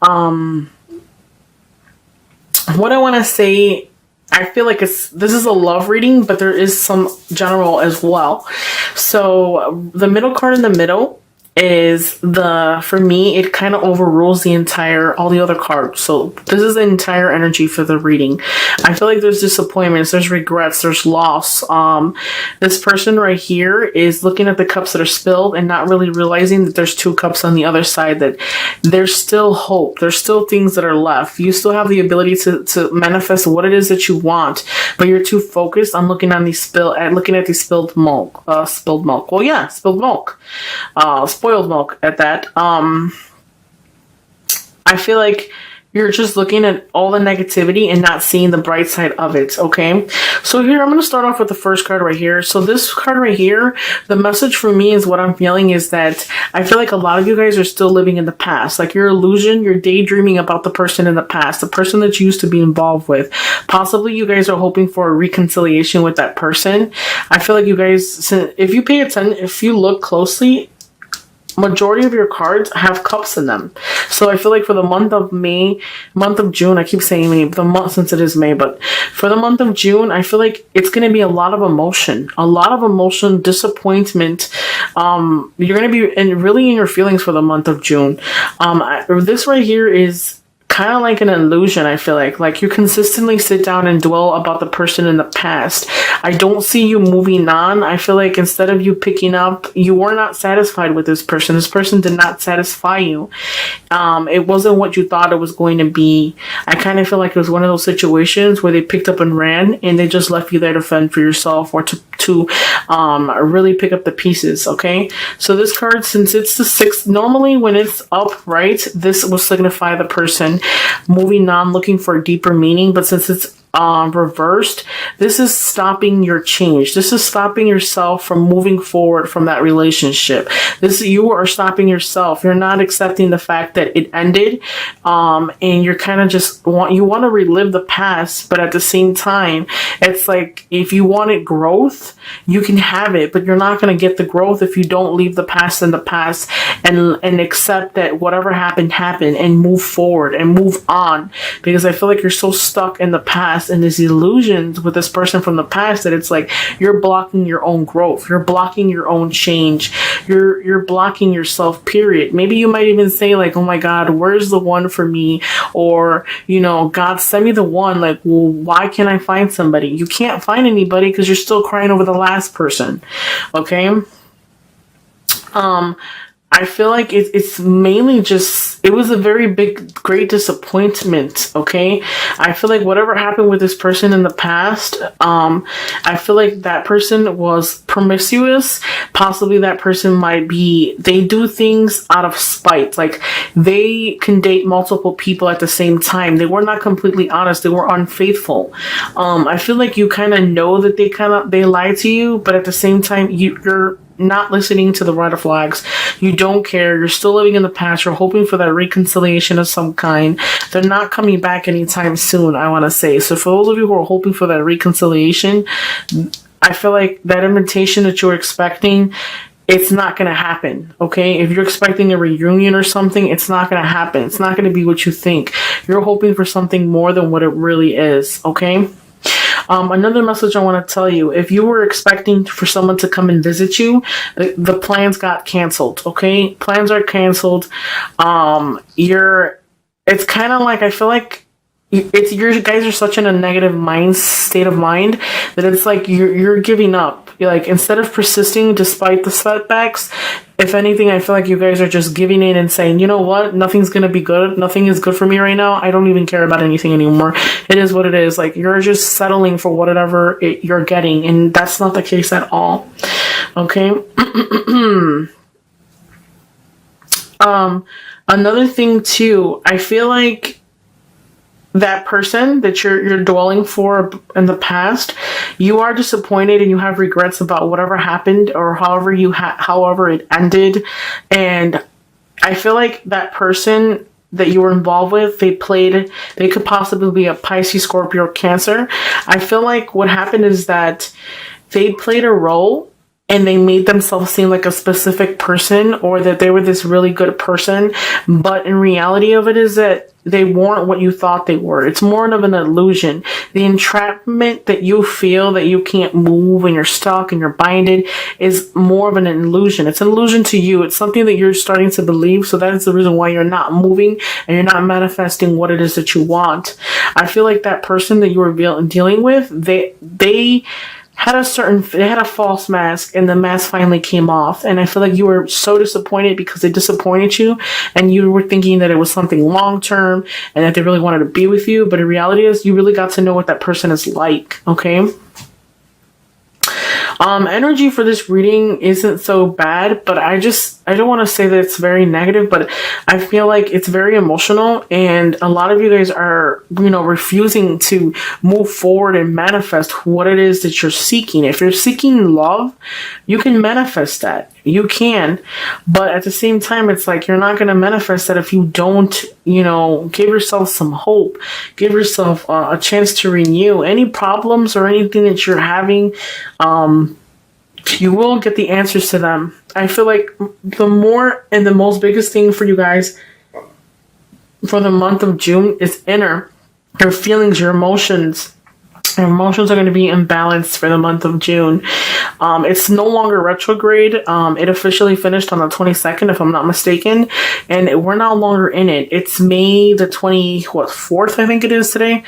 What I want to say, I feel like this is a love reading, but there is some general as well. So the middle card in the middle is for me, it kind of overrules all the other cards. So this is the entire energy for the reading. I feel like there's disappointments, there's regrets, there's loss. This person right here is looking at the cups that are spilled and not really realizing that there's two cups on the other side, that there's still hope. There's still things that are left. You still have the ability to manifest what it is that you want, but you're too focused on looking at these spilled milk. Well, yeah, spilled milk. Spoiled milk at that. I feel like you're just looking at all the negativity and not seeing the bright side of it, okay? So here, I'm going to start off with the first card right here. So this card right here, the message for me is what I'm feeling is that I feel like a lot of you guys are still living in the past. Like your illusion, you're daydreaming about the person in the past, the person that you used to be involved with. Possibly you guys are hoping for a reconciliation with that person. I feel like you guys, if you pay attention, if you look closely, majority of your cards have cups in them. So I feel like for the month of June, I keep saying May, the month since it is May, but for the month of June, I feel like it's going to be a lot of emotion, disappointment. You're going to be really in your feelings for the month of June. This right here is kind of like an illusion. I feel like you consistently sit down and dwell about the person in the past. I don't see you moving on. I feel like instead of you picking up, you were not satisfied with this person. This person did not satisfy you. It wasn't what you thought it was going to be. I kind of feel like it was one of those situations where they picked up and ran and they just left you there to fend for yourself or to really pick up the pieces. Okay, so this card, since it's the 6th, normally when it's upright, this will signify the person moving on, looking for a deeper meaning, but since it's reversed, this is stopping your change. This is stopping yourself from moving forward from that relationship. You are stopping yourself. You're not accepting the fact that it ended, and you're kind of just want to relive the past, but at the same time, it's like if you wanted growth, you can have it, but you're not going to get the growth if you don't leave the past in the past and accept that whatever happened and move forward and move on. Because I feel like you're so stuck in the past and these illusions with this person from the past that it's like you're blocking your own growth, you're blocking your own change, you're blocking yourself, period. Maybe you might even say like, oh my God, where's the one for me? Or, God, send me the one. Like, well, why can't I find somebody? You can't find anybody because you're still crying over the last person. Okay. I feel like it's mainly just, it was a very great disappointment, okay? I feel like whatever happened with this person in the past, I feel like that person was promiscuous. Possibly that person they do things out of spite. Like, they can date multiple people at the same time. They were not completely honest. They were unfaithful. I feel like you kind of know that they lied to you, but at the same time, you're not listening to the red flags. You don't care. You're still living in the past. You're hoping for that reconciliation of some kind. They're not coming back anytime soon, I want to say. So for those of you who are hoping for that reconciliation, I feel like that invitation that you're expecting, it's not going to happen, okay? If you're expecting a reunion or something, it's not going to happen. It's not going to be what you think. You're hoping for something more than what it really is, okay? Another message I want to tell you, if you were expecting for someone to come and visit you, the plans got canceled, okay? Plans are canceled. It's kind of like, I feel like you guys are such in a negative state of mind that it's like you're giving up. You're like, instead of persisting despite the setbacks, if anything, I feel like you guys are just giving in and saying, you know what, nothing's going to be good. Nothing is good for me right now. I don't even care about anything anymore. It is what it is. Like, you're just settling for whatever you're getting. And that's not the case at all. Okay. Another thing too, I feel like that person that you're dwelling for in the past, you are disappointed and you have regrets about whatever happened or however it ended. And I feel like that person that you were involved with, they could possibly be a Pisces, Scorpio, Cancer. I feel like what happened is that they played a role and they made themselves seem like a specific person, or that they were this really good person, but in reality of it is that they weren't what you thought they were. It's more of an illusion. The entrapment that you feel that you can't move and you're stuck and you're binded is more of an illusion. It's an illusion to you. It's something that you're starting to believe. So that is the reason why you're not moving and you're not manifesting what it is that you want. I feel like that person that you were dealing with, they had a false mask, and the mask finally came off. And I feel like you were so disappointed because they disappointed you, and you were thinking that it was something long term and that they really wanted to be with you. But the reality is you really got to know what that person is like. Okay. Energy for this reading isn't so bad, but I don't want to say that it's very negative, but I feel like it's very emotional, and a lot of you guys are, refusing to move forward and manifest what it is that you're seeking. If you're seeking love, you can manifest that. You can, but at the same time, it's like you're not going to manifest that if you don't, give yourself some hope, give yourself a chance to renew any problems or anything that you're having. You will get the answers to them. I feel like the more and the most biggest thing for you guys for the month of June is inner. Your feelings, your emotions. Your emotions are going to be imbalanced for the month of June. It's no longer retrograde. It officially finished on the 22nd, if I'm not mistaken, and we're no longer in it. It's May the 4th, I think it is today.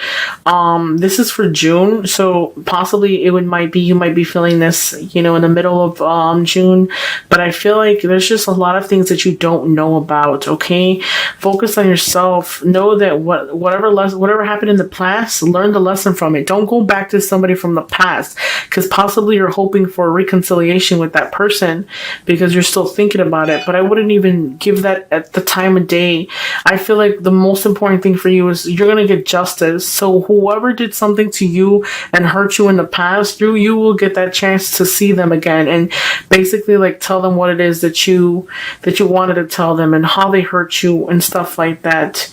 This is for June, so possibly you might be feeling this, in the middle of June. But I feel like there's just a lot of things that you don't know about. Okay, focus on yourself. Know that whatever happened in the past, learn the lesson from it. Don't go back to somebody from the past, because possibly you're hoping for a reconciliation with that person because you're still thinking about it. But I wouldn't even give that at the time of day. I feel like the most important thing for you is you're going to get justice. So whoever did something to you and hurt you in the past, you will get that chance to see them again and basically like tell them what it is that you wanted to tell them and how they hurt you and stuff like that.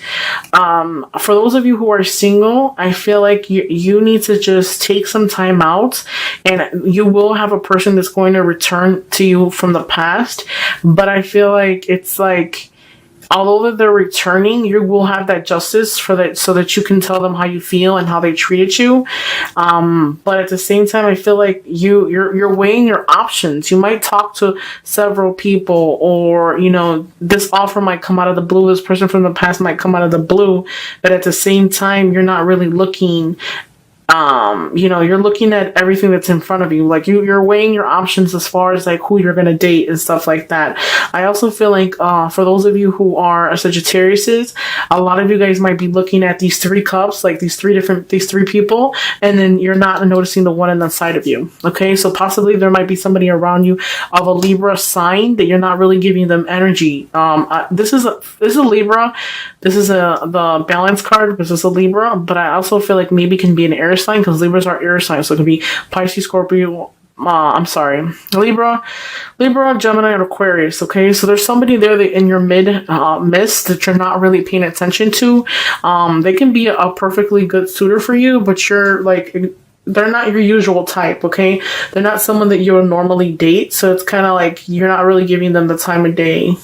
For those of you who are single, I feel like you need to just take some time out, and you will have a person that's going to return to you from the past. But I feel like it's like, although that they're returning, you will have that justice for that, so that you can tell them how you feel and how they treated you. But at the same time, I feel like you're weighing your options. You might talk to several people, or this offer might come out of the blue. This person from the past might come out of the blue, but at the same time, you're not really looking. You're looking at everything that's in front of you. Like you're weighing your options as far as like who you're going to date and stuff like that. I also feel like, for those of you who are Sagittariuses, a lot of you guys might be looking at these 3 cups, like these three people, and then you're not noticing the one inside of you. Okay. So possibly there might be somebody around you of a Libra sign that you're not really giving them energy. This is a Libra. This is the balance card. This is a Libra, but I also feel like maybe it can be an air sign, because Libras are air signs, so it could be Pisces, Scorpio, Libra, Gemini, and Aquarius. Okay, so there's somebody there that in your midst that you're not really paying attention to. They can be a perfectly good suitor for you, but you're like, they're not your usual type. Okay, they're not someone that you would normally date, so it's kind of like you're not really giving them the time of day.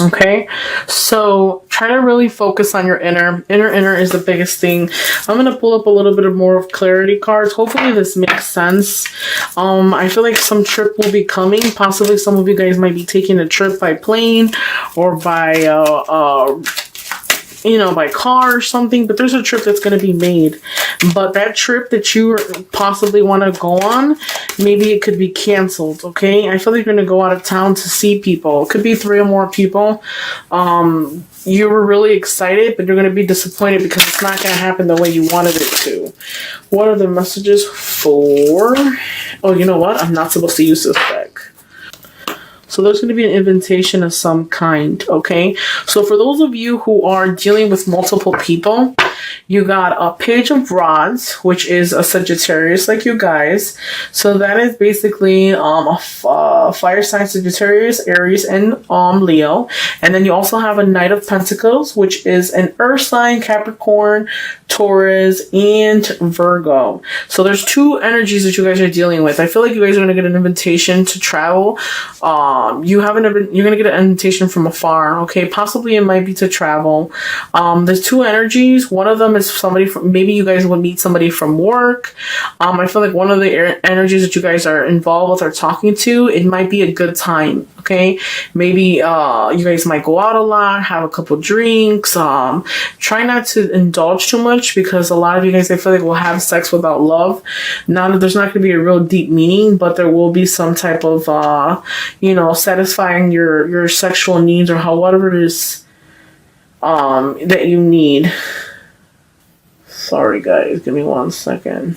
Okay, so try to really focus on your inner is the biggest thing. I'm going to pull up a little bit of more of clarity cards. Hopefully this makes sense. I feel like some trip will be coming. Possibly some of you guys might be taking a trip by plane or by by car or something, but there's a trip that's going to be made. But that trip that you possibly want to go on, maybe it could be canceled. Okay, I feel like you're going to go out of town to see people. It could be 3 or more people. You were really excited, but you're going to be disappointed because it's not going to happen the way you wanted it to. What are the messages for? Oh, you know what? I'm not supposed to use this deck. So there's going to be an invitation of some kind, okay? So for those of you who are dealing with multiple people, you got a Page of Rods, which is a Sagittarius like you guys. So that is basically a fire sign Sagittarius, Aries, and Leo. And then you also have a Knight of Pentacles, which is an Earth sign, Capricorn, Taurus, and Virgo. So there's two energies that you guys are dealing with. I feel like you guys are going to get an invitation to travel. You're going to get an invitation from afar, okay? Possibly it might be to travel. There's two energies. One of them is somebody from, maybe you guys would meet somebody from work. I feel like one of the energies that you guys are involved with or talking to, it might be a good time, okay? Maybe you guys might go out a lot, have a couple drinks. Try not to indulge too much, because a lot of you guys, I feel like, will have sex without love. Now, there's not going to be a real deep meaning, but there will be some type of, satisfying your sexual needs, or whatever it is that you need. Sorry, guys. Give me 1 second.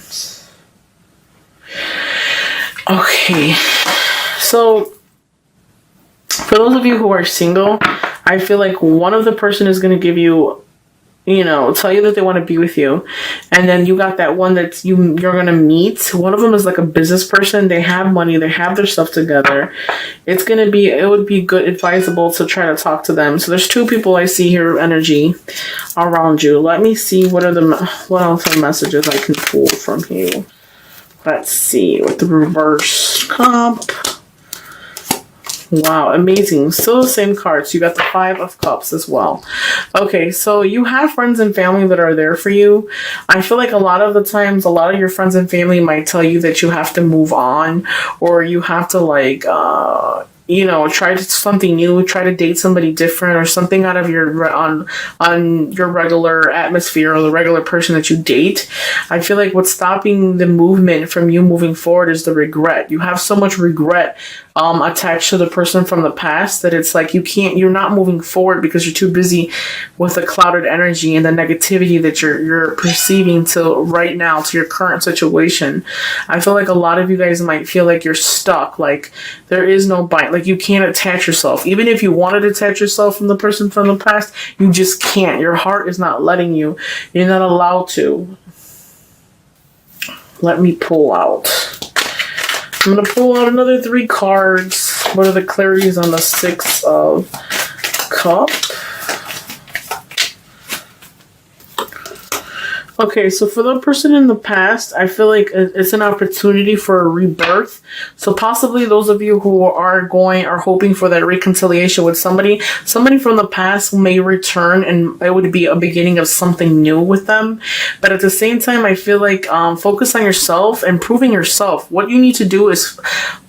Okay. So, for those of you who are single, I feel like one of the person is going to give you, tell you that they want to be with you. And then you got that one that you're going to meet. One of them is like a business person. They have money. They have their stuff together. It would be good, advisable to try to talk to them. So there's two people I see here, energy around you. Let me see what else are messages I can pull from you. Let's see, with the reverse comp. Wow, amazing. Still the same cards. You got the Five of Cups as well. Okay, so you have friends and family that are there for you. I feel like a lot of the times, a lot of your friends and family might tell you that you have to move on, or you have to try something new, try to date somebody different, or something out of your on your regular atmosphere, or the regular person that you date. I feel like what's stopping the movement from you moving forward is the regret. You have so much regret attached to the person from the past that it's like you're not moving forward because you're too busy with the clouded energy and the negativity that you're perceiving to right now, to your current situation. I feel like a lot of you guys might feel like you're stuck, like there is no bite, like you can't attach yourself. Even if you want to detach yourself from the person from the past, you just can't. Your heart is not letting you. You're not allowed to. Let me pull out. I'm going to pull out another 3 cards. What are the clarities on the Six of Cups? Okay, so for the person in the past, I feel like it's an opportunity for a rebirth. So possibly those of you who are hoping for that reconciliation with somebody from the past may return, and it would be a beginning of something new with them. But at the same time, I feel like focus on yourself, improving yourself. What you need to do is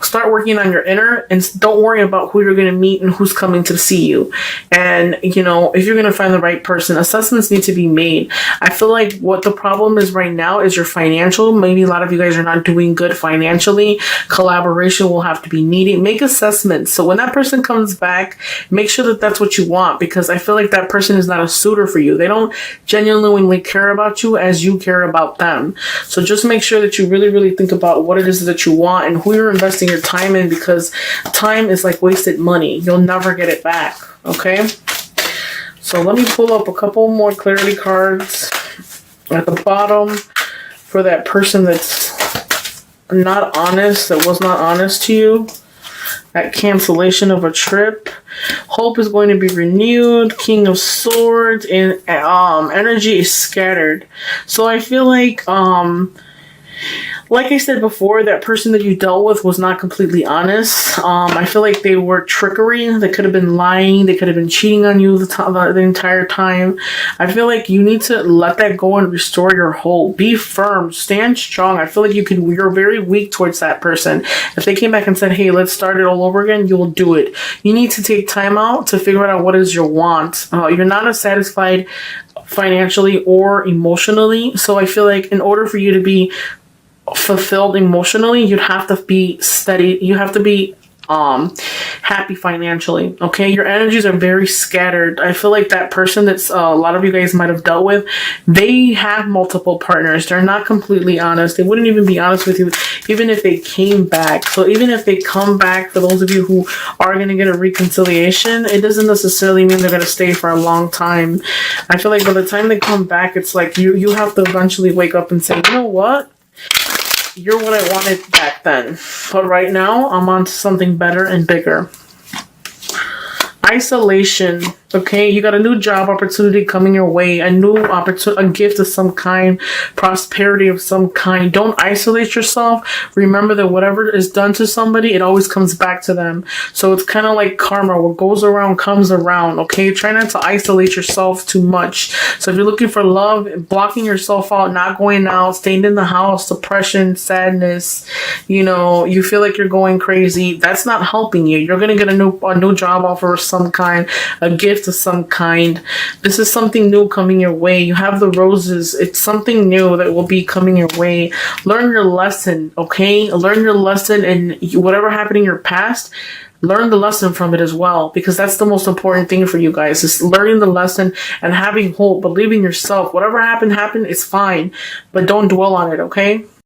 start working on your inner, and don't worry about who you're going to meet and who's coming to see you. And, if you're going to find the right person, assessments need to be made. I feel like what the problem is right now is your financial. Maybe a lot of you guys are not doing good financially. Collaboration will have to be needed. Make assessments. So when that person comes back, make sure that that's what you want, because I feel like that person is not a suitor for you. They don't genuinely care about you as you care about them. So just make sure that you really, really think about what it is that you want and who you're investing your time in, because time is like wasted money. You'll never get it back. Okay? So let me pull up a couple more clarity cards at the bottom for that person that's not honest, that was not honest to you. That cancellation of a trip. Hope is going to be renewed. King of Swords, and energy is scattered. So I feel like I said before, that person that you dealt with was not completely honest. I feel like they were trickery. They could have been lying. They could have been cheating on you the entire time. I feel like you need to let that go and restore your hope. Be firm. Stand strong. I feel like you're very weak towards that person. If they came back and said, hey, let's start it all over again, you will do it. You need to take time out to figure out what is your want. You're not as satisfied financially or emotionally. So I feel like in order for you to be fulfilled emotionally, you'd have to be steady. You have to be happy financially. Okay, your energies are very scattered. I feel like that person that's a lot of you guys might have dealt with, they have multiple partners. They're not completely honest. They wouldn't even be honest with you even if they came back. So even if they come back, for those of you who are going to get a reconciliation, it doesn't necessarily mean they're going to stay for a long time. I feel like by the time they come back, it's like you have to eventually wake up and say, you know what? You're what I wanted back then. But right now, I'm on to something better and bigger. Isolation. Okay, you got a new job opportunity coming your way, a new opportunity, a gift of some kind, prosperity of some kind. Don't isolate yourself. Remember that whatever is done to somebody, it always comes back to them. So it's kind of like karma. What goes around comes around. Okay, try not to isolate yourself too much. So if you're looking for love, blocking yourself out, not going out, staying in the house, depression, sadness, you feel like you're going crazy, that's not helping you. You're gonna get a new job offer of some kind, a gift of some kind. This is something new coming your way. You have the roses. It's something new that will be coming your way. Learn your lesson, okay? Learn your lesson, and whatever happened in your past, learn the lesson from it as well, because that's the most important thing for you guys, is learning the lesson and having hope, believing yourself. Whatever happened, it's fine, but don't dwell on it, okay?